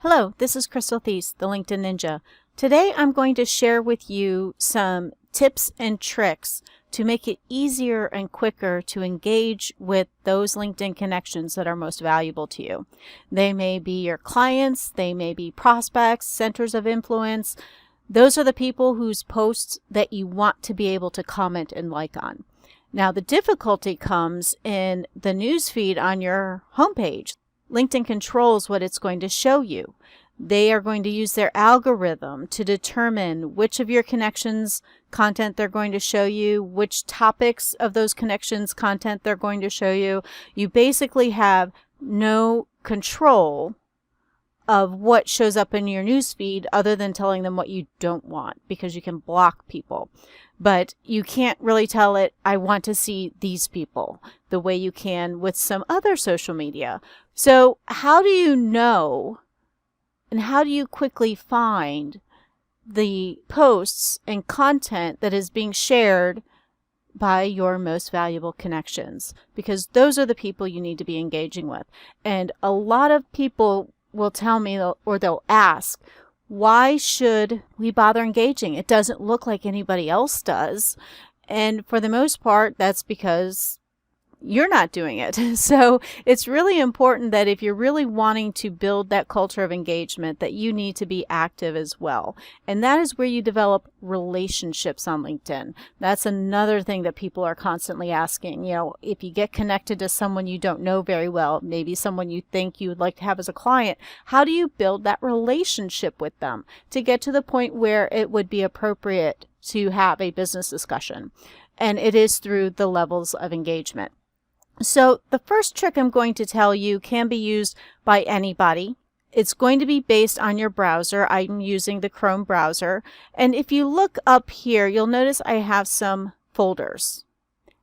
Hello, this is Crystal Thies, the LinkedIn Ninja. Today I'm going to share with you some tips and tricks to make it easier and quicker to engage with those LinkedIn connections that are most valuable to you. They may be your clients, they may be prospects, centers of influence. Those are the people whose posts that you want to be able to comment and like on. Now, the difficulty comes in the newsfeed on your homepage. LinkedIn controls what it's going to show you. They are going to use their algorithm to determine which of your connections content they're going to show you, which topics of those connections content they're going to show you. You basically have no control of what shows up in your newsfeed other than telling them what you don't want, because you can block people. But you can't really tell it, I want to see these people, the way you can with some other social media. So how do you know and how do you quickly find the posts and content that is being shared by your most valuable connections? Because those are the people you need to be engaging with. And a lot of people will tell me, or they'll ask, why should we bother engaging? It doesn't look like anybody else does. And for the most part, that's because you're not doing it. So it's really important that if you're really wanting to build that culture of engagement, that you need to be active as well. And that is where you develop relationships on LinkedIn. That's another thing that people are constantly asking. If you get connected to someone you don't know very well, maybe someone you think you would like to have as a client, how do you build that relationship with them to get to the point where it would be appropriate to have a business discussion? And it is through the levels of engagement. So the first trick I'm going to tell you can be used by anybody. It's going to be based on your browser. I'm using the Chrome browser. And if you look up here, you'll notice I have some folders.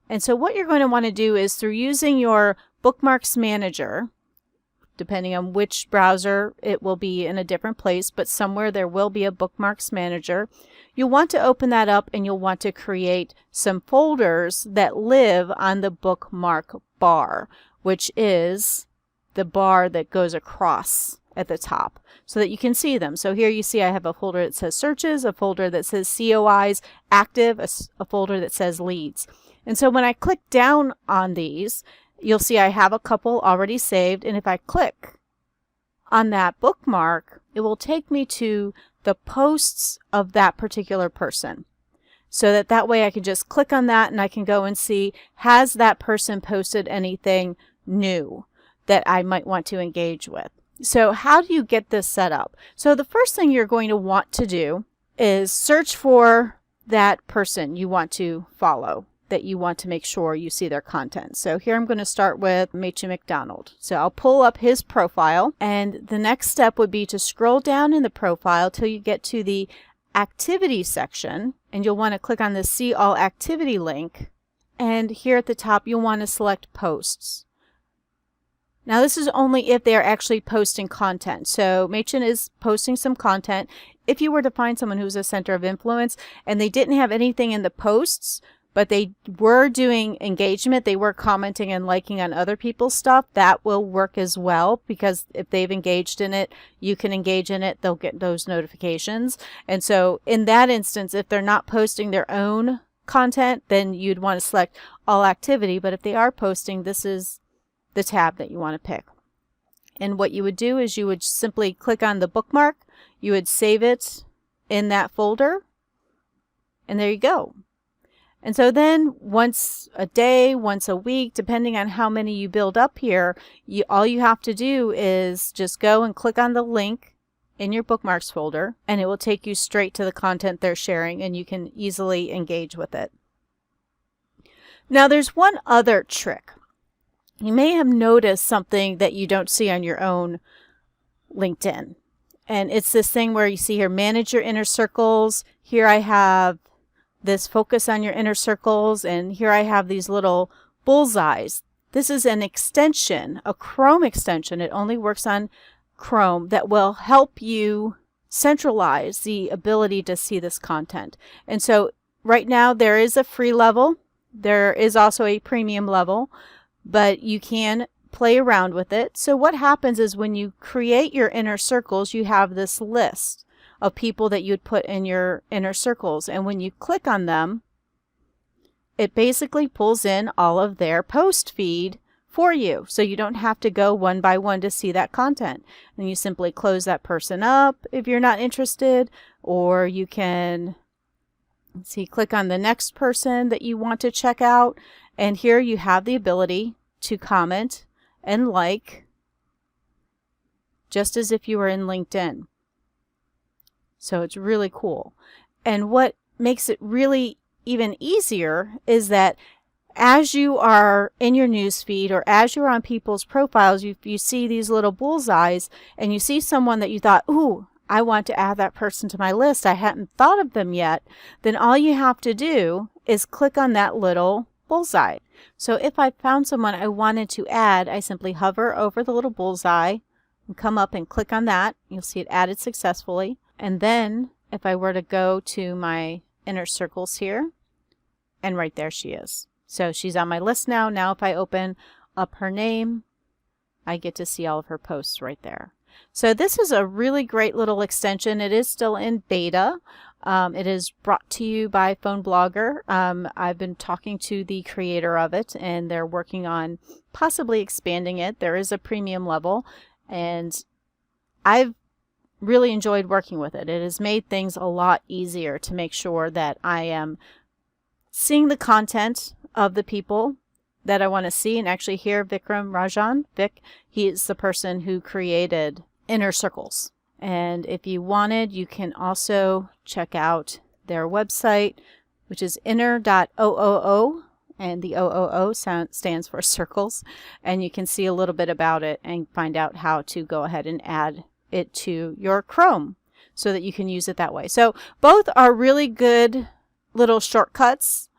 And so what you're going to want to do is, through using your bookmarks manager, depending on which browser, it will be in a different place, but somewhere there will be a bookmarks manager. You'll want to open that up and you'll want to create some folders that live on the bookmark bar, which is the bar that goes across at the top so that you can see them. So here you see I have a folder that says searches, a folder that says COIs active, a folder that says leads. And so when I click down on these, you'll see I have a couple already saved, and if I click on that bookmark, it will take me to the posts of that particular person. So that way I can just click on that and I can go and see, has that person posted anything new that I might want to engage with? So how do you get this set up? So the first thing you're going to want to do is search for that person you want to follow, that you want to make sure you see their content. So here I'm going to start with Machin McDonald. So I'll pull up his profile, and the next step would be to scroll down in the profile till you get to the activity section, and you'll want to click on the see all activity link, and here at the top you'll want to select posts. Now this is only if they are actually posting content. So Machin is posting some content. If you were to find someone who's a center of influence and they didn't have anything in the posts, but they were doing engagement, they were commenting and liking on other people's stuff, that will work as well, because if they've engaged in it, you can engage in it, they'll get those notifications. And so in that instance, if they're not posting their own content, then you'd want to select all activity. But if they are posting, this is the tab that you want to pick. And what you would do is you would simply click on the bookmark, you would save it in that folder, and there you go. And so then once a day, once a week, depending on how many you build up here, all you have to do is just go and click on the link in your bookmarks folder, and it will take you straight to the content they're sharing, and you can easily engage with it. Now there's one other trick. You may have noticed something that you don't see on your own LinkedIn. And it's this thing where you see here, manage your inner circles. Here I have this focus on your inner circles, and here I have these little bullseyes. This is an extension, a Chrome extension. It only works on Chrome, that will help you centralize the ability to see this content. And so right now there is a free level. There is also a premium level, but you can play around with it. So what happens is when you create your inner circles, you have this list of people that you'd put in your inner circles. And when you click on them, it basically pulls in all of their post feed for you. So you don't have to go one by one to see that content. And you simply close that person up if you're not interested, or you can click on the next person that you want to check out. And here you have the ability to comment and like, just as if you were in LinkedIn. So it's really cool. And what makes it really even easier is that as you are in your news feed or as you're on people's profiles, you see these little bullseyes and you see someone that you thought, ooh, I want to add that person to my list. I hadn't thought of them yet. Then all you have to do is click on that little bullseye. So if I found someone I wanted to add, I simply hover over the little bullseye and come up and click on that. You'll see it added successfully. And then if I were to go to my inner circles here, and right there she is. So she's on my list now. Now if I open up her name, I get to see all of her posts right there. So this is a really great little extension. It is still in beta. It is brought to you by PhoneBlogger. I've been talking to the creator of it, and they're working on possibly expanding it. There is a premium level, and I've really enjoyed working with it. It has made things a lot easier to make sure that I am seeing the content of the people that I want to see. And actually here, Vikram Rajan, Vic, he is the person who created Inner Circles. And if you wanted, you can also check out their website, which is inner.ooo, and the OOO stands for circles. And you can see a little bit about it and find out how to go ahead and add it to your Chrome so that you can use it that way. So both are really good little shortcuts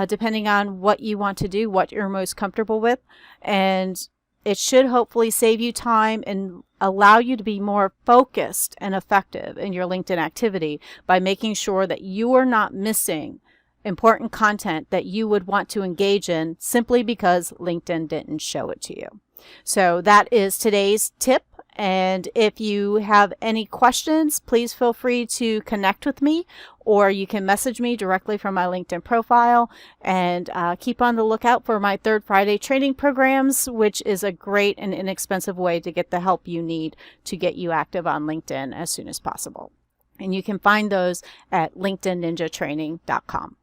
depending on what you want to do, what you're most comfortable with. And it should hopefully save you time and allow you to be more focused and effective in your LinkedIn activity by making sure that you are not missing important content that you would want to engage in simply because LinkedIn didn't show it to you. So that is today's tip. And if you have any questions, please feel free to connect with me, or you can message me directly from my LinkedIn profile. And keep on the lookout for my Third Friday training programs, which is a great and inexpensive way to get the help you need to get you active on LinkedIn as soon as possible. And you can find those at linkedinninjatraining.com.